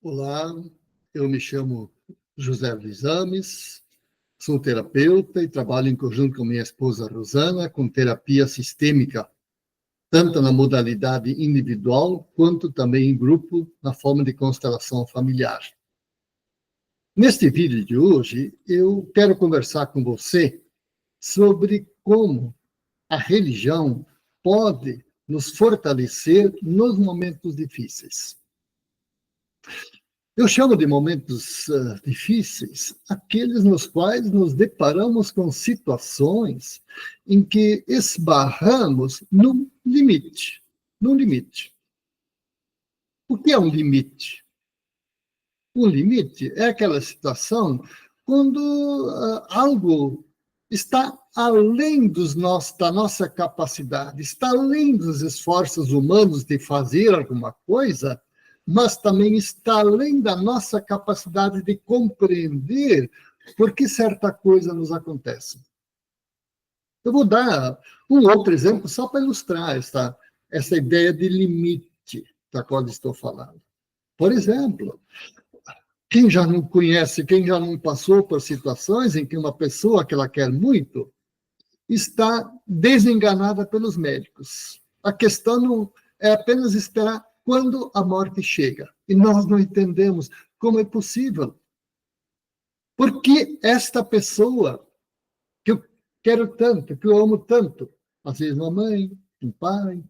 Olá, eu me chamo José Luiz Ames, sou terapeuta e trabalho em conjunto com minha esposa Rosana com terapia sistêmica, tanto na modalidade individual quanto também em grupo, na forma de constelação familiar. Neste vídeo de hoje, eu quero conversar com você sobre como a religião pode nos fortalecer nos momentos difíceis. Eu chamo de momentos difíceis aqueles nos quais nos deparamos com situações em que esbarramos num limite. Num limite. O que é um limite? Um limite é aquela situação quando algo está além da nossa capacidade, está além dos esforços humanos de fazer alguma coisa, mas também está além da nossa capacidade de compreender por que certa coisa nos acontece. Eu vou dar um outro exemplo só para ilustrar essa ideia de limite da qual estou falando. Por exemplo, quem já não conhece, quem já não passou por situações em que uma pessoa que ela quer muito está desenganada pelos médicos. A questão não é apenas esperar quando a morte chega. E nós não entendemos como é possível. Porque esta pessoa que eu quero tanto, que eu amo tanto, às vezes uma mãe, um pai,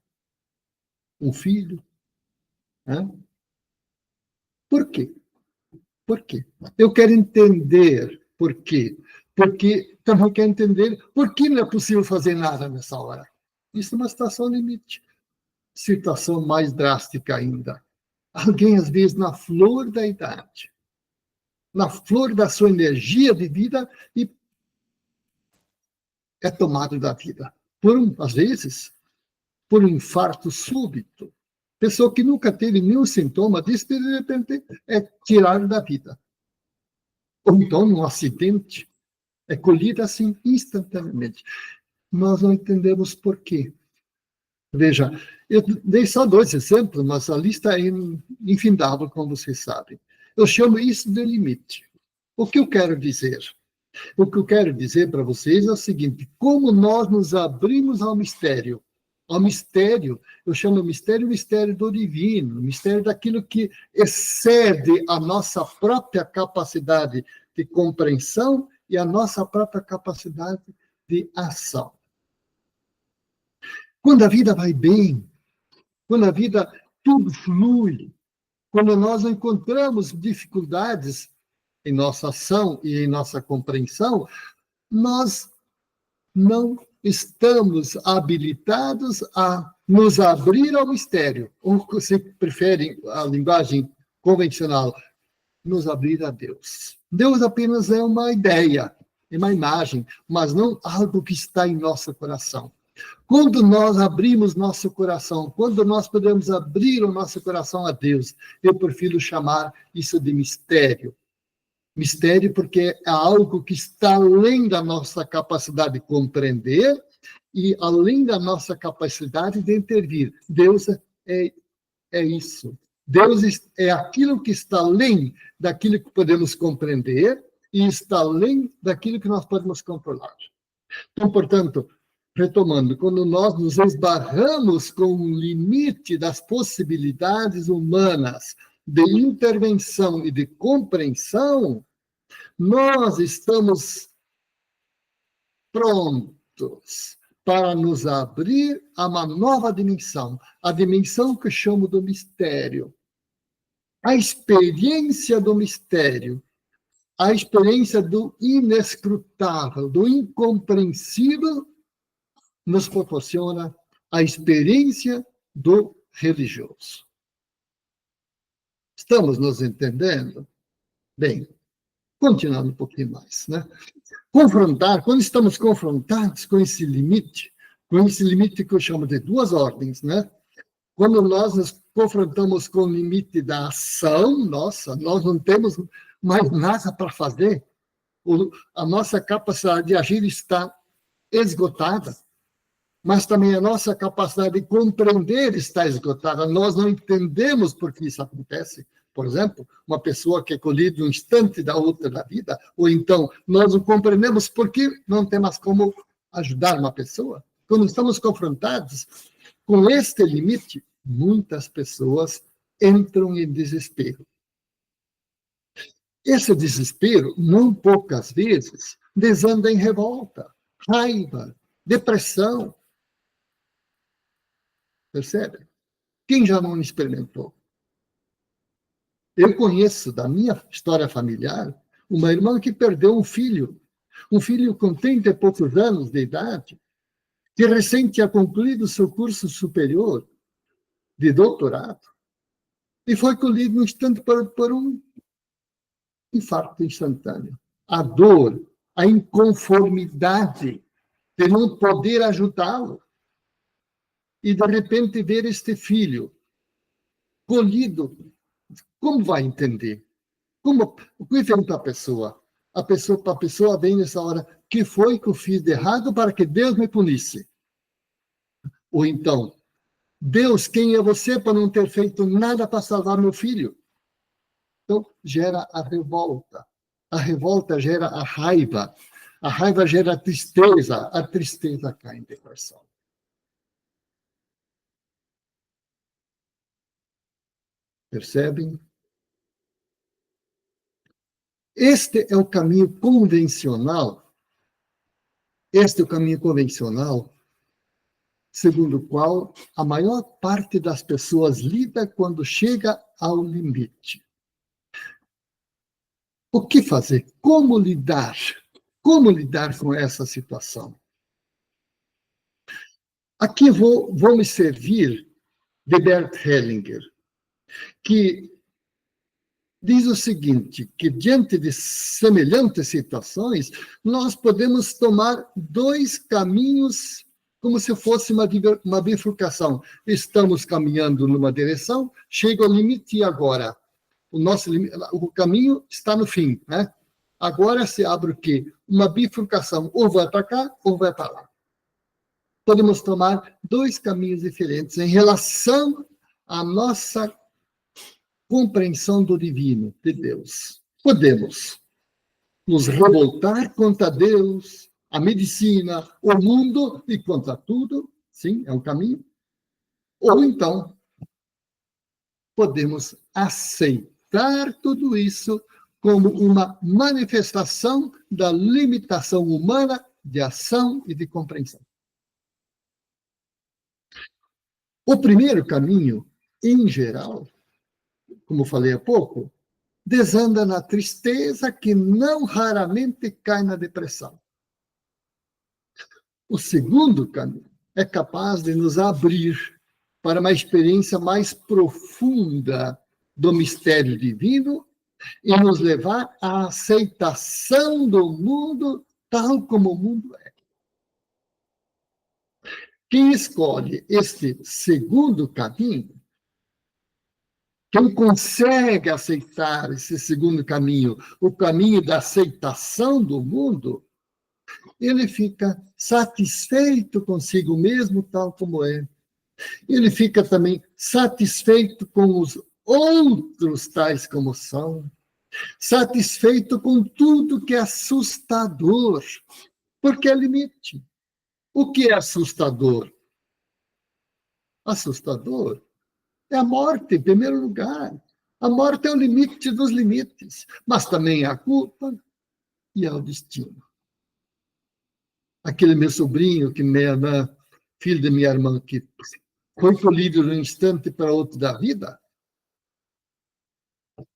um filho, né? Por quê? Por quê? Eu quero entender por quê. Porque também quero entender por que não é possível fazer nada nessa hora. Isso é uma situação limite. Situação mais drástica ainda. Alguém, às vezes, na flor da idade, na flor da sua energia de vida, e é tomado da vida. Às vezes, por um infarto súbito. Pessoa que nunca teve nenhum sintoma disso, de repente, é tirada da vida. Ou então, num acidente, é colhida assim, instantaneamente. Nós não entendemos por quê. Veja, eu dei só 2 exemplos, mas a lista é infindável, como vocês sabem. Eu chamo isso de limite. O que eu quero dizer? O que eu quero dizer para vocês é o seguinte: como nós nos abrimos ao mistério. Ao mistério, eu chamo o mistério do divino, o mistério daquilo que excede a nossa própria capacidade de compreensão e a nossa própria capacidade de ação. Quando a vida vai bem, quando a vida tudo flui, quando nós encontramos dificuldades em nossa ação e em nossa compreensão, nós não estamos habilitados a nos abrir ao mistério, ou, se preferem a linguagem convencional, nos abrir a Deus. Deus apenas é uma ideia, é uma imagem, mas não algo que está em nosso coração. Quando nós abrimos nosso coração, quando nós podemos abrir o nosso coração a Deus, eu prefiro chamar isso de mistério. Mistério porque é algo que está além da nossa capacidade de compreender e além da nossa capacidade de intervir. Deus é isso. Deus é aquilo que está além daquilo que podemos compreender e está além daquilo que nós podemos controlar. Então, portanto, retomando, quando nós nos esbarramos com o limite das possibilidades humanas de intervenção e de compreensão, nós estamos prontos para nos abrir a uma nova dimensão, a dimensão que eu chamo do mistério. A experiência do mistério, a experiência do inescrutável, do incompreensível, nos proporciona a experiência do religioso. Estamos nos entendendo? Bem, continuando um pouquinho mais, né? Quando estamos confrontados com esse limite que eu chamo de 2 ordens, né? Quando nós nos confrontamos com o limite da ação, nós não temos mais nada para fazer, a nossa capacidade de agir está esgotada, mas também a nossa capacidade de compreender está esgotada. Nós não entendemos por que isso acontece. por exemplo, uma pessoa que é colhida um instante da outra da vida, ou então nós não compreendemos por que não temos como ajudar uma pessoa. Quando estamos confrontados com este limite, muitas pessoas entram em desespero. Esse desespero, não poucas vezes, desanda em revolta, raiva, depressão. Percebe? Quem já não experimentou? Eu conheço, da minha história familiar, uma irmã que perdeu um filho com 30 e poucos anos de idade, que recém tinha concluído seu curso superior de doutorado, e foi colhido no instante por um infarto instantâneo. A dor, a inconformidade de não poder ajudá-lo, e de repente ver este filho colhido, como vai entender? O que vem para a pessoa? A pessoa vem nessa hora, que foi que eu fiz de errado para que Deus me punisse? Ou então, Deus, quem é você para não ter feito nada para salvar meu filho? Então, gera a revolta gera a raiva gera a tristeza cai em depressão. Percebem? Este é o caminho convencional, segundo o qual a maior parte das pessoas lida quando chega ao limite. O que fazer? Como lidar? Como lidar com essa situação? Aqui vou me servir de Bert Hellinger, que diz o seguinte, que diante de semelhantes situações, nós podemos tomar dois caminhos como se fosse uma bifurcação. Estamos caminhando numa direção, chega ao limite e agora? O caminho está no fim, né? Agora se abre o quê? Uma bifurcação, ou vai para cá, ou vai para lá. Podemos tomar dois caminhos diferentes em relação à nossa compreensão do divino, de Deus. Podemos nos revoltar contra Deus, a medicina, o mundo e contra tudo, sim, é um caminho. Ou então, podemos aceitar tudo isso como uma manifestação da limitação humana de ação e de compreensão. O primeiro caminho, em geral, como falei há pouco, desanda na tristeza que não raramente cai na depressão. O segundo caminho é capaz de nos abrir para uma experiência mais profunda do mistério divino e nos levar à aceitação do mundo tal como o mundo é. Quem escolhe este segundo caminho, quem consegue aceitar esse segundo caminho, o caminho da aceitação do mundo, ele fica satisfeito consigo mesmo, tal como é. Ele fica também satisfeito com os outros, tais como são. Satisfeito com tudo que é assustador, porque é limite. O que é assustador? Assustador é a morte, em primeiro lugar. A morte é o limite dos limites, mas também é a culpa e é o destino. Aquele meu sobrinho, filho de minha irmã, que foi colhido de um instante para outro da vida,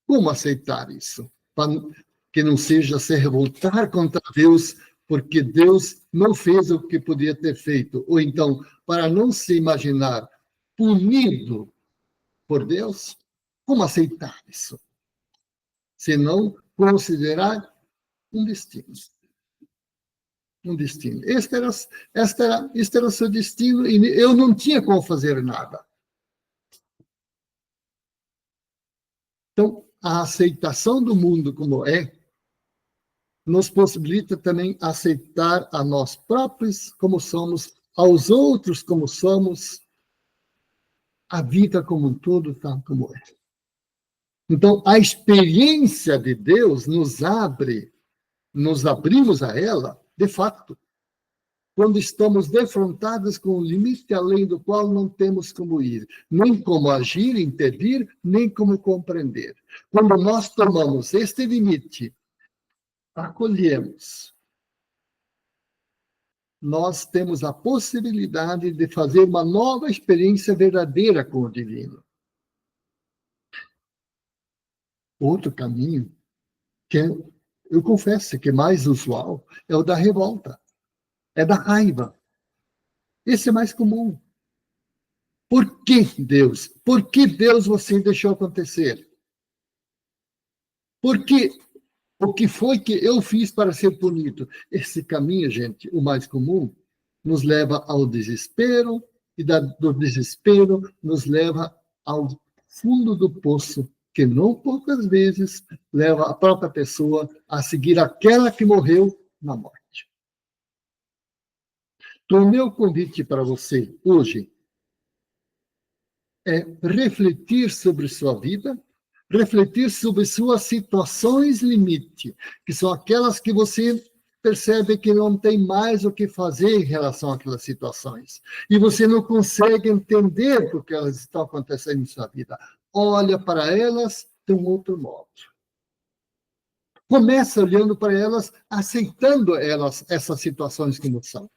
como aceitar isso? Para que não seja se revoltar contra Deus, porque Deus não fez o que podia ter feito, ou então, para não se imaginar punido por Deus, como aceitar isso? Se não considerar um destino. Um destino. Este era o seu destino e eu não tinha como fazer nada. Então, a aceitação do mundo como é nos possibilita também aceitar a nós próprios como somos, aos outros como somos, a vida como um todo, tal como é. Então, a experiência de Deus nos abrimos a ela, de fato, quando estamos defrontados com um limite além do qual não temos como ir, nem como agir, intervir, nem como compreender. Quando nós tomamos este limite, acolhemos, nós temos a possibilidade de fazer uma nova experiência verdadeira com o divino. Outro caminho, que eu confesso que é mais usual, é o da revolta, é da raiva. Esse é mais comum. Por que Deus? Por que Deus você deixou acontecer? Por que? O que foi que eu fiz para ser punido? Esse caminho, gente, o mais comum, nos leva ao desespero, e do desespero nos leva ao fundo do poço, que não poucas vezes leva a própria pessoa a seguir aquela que morreu na morte. Então, o meu convite para você hoje é refletir sobre sua vida, refletir sobre suas situações limite, que são aquelas que você percebe que não tem mais o que fazer em relação àquelas situações. E você não consegue entender por que elas estão acontecendo em sua vida. Olha para elas de um outro modo. Começa olhando para elas, aceitando elas, essas situações como são.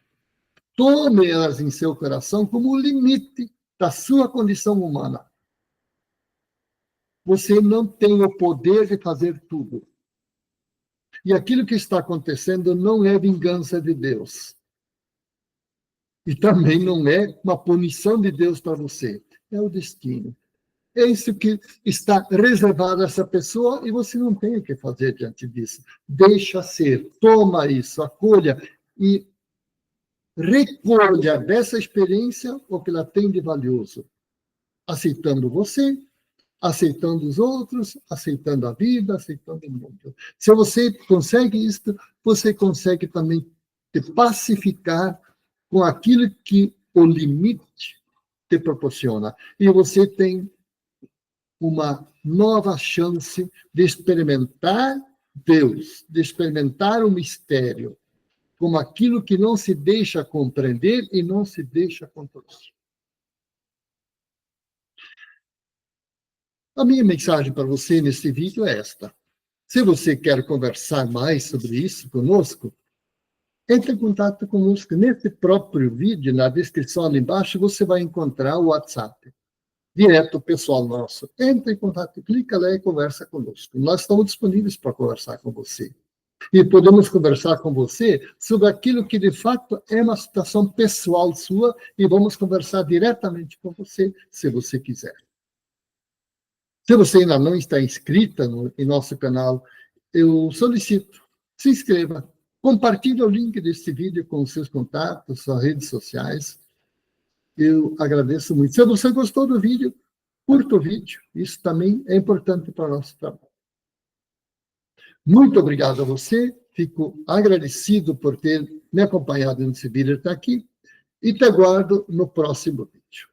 Tome elas em seu coração como o limite da sua condição humana. Você não tem o poder de fazer tudo. E aquilo que está acontecendo não é vingança de Deus. E também não é uma punição de Deus para você. É o destino. É isso que está reservado a essa pessoa e você não tem o que fazer diante disso. Deixa ser, toma isso, acolha e recolha dessa experiência o que ela tem de valioso. Aceitando você, aceitando os outros, aceitando a vida, aceitando o mundo. Se você consegue isso, você consegue também te pacificar com aquilo que o limite te proporciona. E você tem uma nova chance de experimentar Deus, de experimentar o mistério, como aquilo que não se deixa compreender e não se deixa controlar. A minha mensagem para você nesse vídeo é esta. Se você quer conversar mais sobre isso conosco, entre em contato conosco. Nesse próprio vídeo, na descrição ali embaixo, você vai encontrar o WhatsApp. Direto pessoal nosso. Entre em contato, clica lá e conversa conosco. Nós estamos disponíveis para conversar com você. E podemos conversar com você sobre aquilo que, de fato, é uma situação pessoal sua e vamos conversar diretamente com você, se você quiser. Se você ainda não está inscrita em nosso canal, eu solicito, se inscreva, compartilhe o link deste vídeo com os seus contatos, suas redes sociais. Eu agradeço muito. Se você gostou do vídeo, curta o vídeo. Isso também é importante para o nosso trabalho. Muito obrigado a você. Fico agradecido por ter me acompanhado nesse vídeo até aqui. E te aguardo no próximo vídeo.